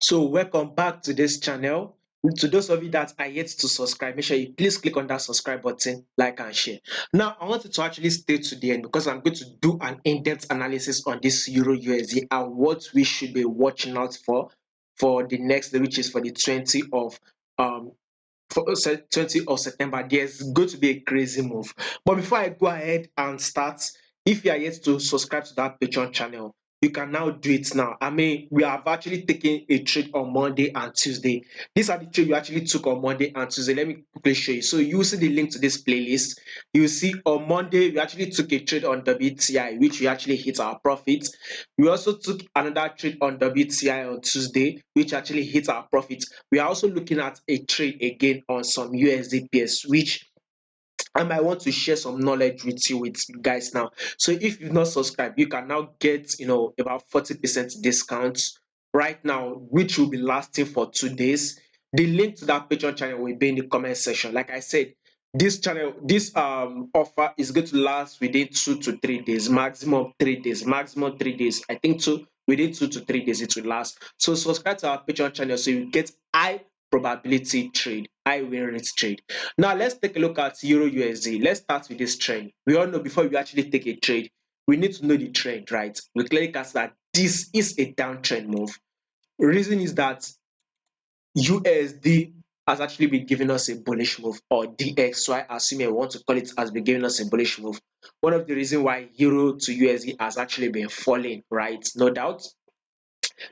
So welcome back to this channel. To those of you that are yet to subscribe, make sure you please click on that subscribe button, like and share. Now, I wanted to actually stay to the end because I'm going to do an in-depth analysis on this Euro USD and what we should be watching out for the next day, which is for the 20th of um 20th of September. There's going to be a crazy move. But before I go ahead and start, if you are yet to subscribe to that Patreon channel, you can now do it now. I mean, we have actually taken a trade on Monday and Tuesday. These are the trade we actually took on Monday and Tuesday. Let me quickly show you. So you will see the link to this playlist. You will see on Monday, we actually took a trade on WTI, which we actually hit our profits. We also took another trade on WTI on Tuesday, which actually hit our profits. We are also looking at a trade again on some USD pairs, which I might want to share some knowledge with you guys now. So if you've not subscribed, you can now get about 40% discount right now, which will be lasting for 2 days. The link to that Patreon channel will be in the comment section. Like I said, this offer is going to last within 2 to 3 days, maximum 3 days, maximum 3 days. I think within 2 to 3 days it will last. So subscribe to our Patreon channel so you get high probability trade, high win rate trade. Now let's take a look at Euro USD. Let's start with this trend. We all know before we actually take a trade, we need to know the trend, right? We clearly can see that this is a downtrend move. The reason is that USD has actually been giving us a bullish move, or DXY, as you may want to call it, has been giving us a bullish move. One of the reasons why Euro to USD has actually been falling, right? No doubt.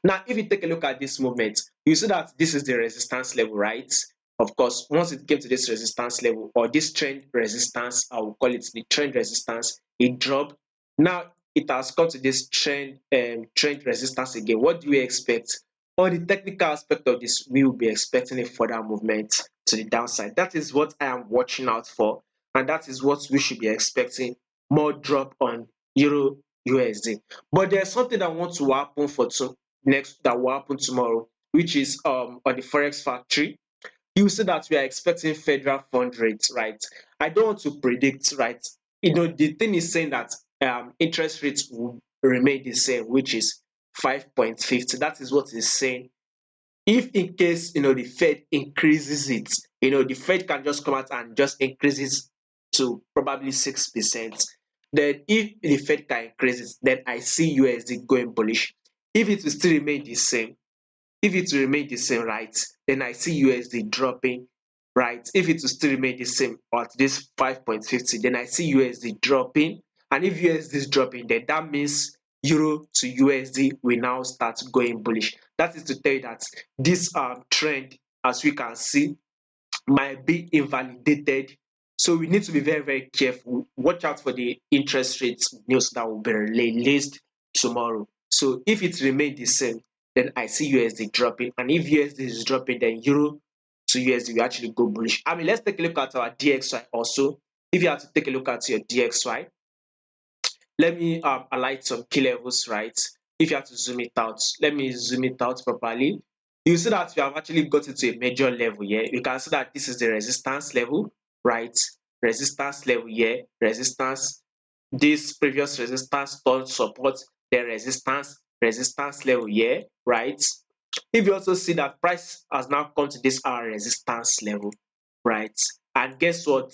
Now, if you take a look at this movement, you see that this is the resistance level, right? Of course, once it came to this resistance level or this trend resistance, I will call it the trend resistance, it dropped. Now it has come to this trend resistance again. What do we expect? On the technical aspect of this, we will be expecting a further movement to the downside. That is what I am watching out for, and that is what we should be expecting, more drop on Euro USD. But there's something that wants to happen next that will happen tomorrow, which is on the forex factory. You see that we are expecting federal fund rates, right? I don't want to predict, right? The thing is saying that interest rates will remain the same, which is 5.50. That is what it's saying. If in case the Fed increases it, the Fed can just come out and just increase it to probably 6%. Then if the Fed can increase it, then I see USD going bullish. If it will still remain the same, right, then I see USD dropping, right? If it will still remain the same or at this 5.50, then I see USD dropping. And if USD is dropping, then that means Euro to USD will now start going bullish. That is to tell you that this trend, as we can see, might be invalidated. So we need to be very, very careful. Watch out for the interest rates news that will be released tomorrow. So if it remains the same, then I see USD dropping. And if USD is dropping, then Euro to USD will actually go bullish. I mean, let's take a look at our DXY also. If you have to take a look at your DXY, let me highlight some key levels, right? If you have to zoom it out, let me zoom it out properly. You see that we have actually gotten to a major level here. You can see that this is the resistance level, right? Resistance level here, resistance. This previous resistance turned support, then resistance level here, right? If you also see that price has now come to this resistance level, right? And guess what?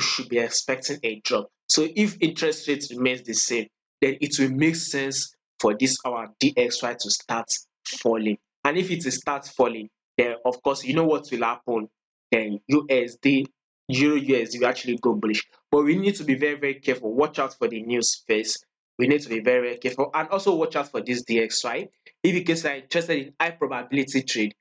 Should be expecting a drop. So if interest rate remains the same, then it will make sense for this our DXY to start falling. And if it starts falling, then of course you know what will happen. Then Euro USD will actually go bullish. But we need to be very, very careful. Watch out for the news first. We need to be very, very careful. And also watch out for this DXY. If in case you are interested in high probability trade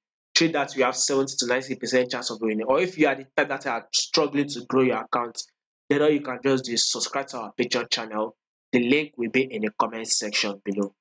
that you have 70 to 90% chance of winning, or if you are the type that are struggling to grow your account, then all you can just do is subscribe to our Patreon channel. The link will be in the comment section below.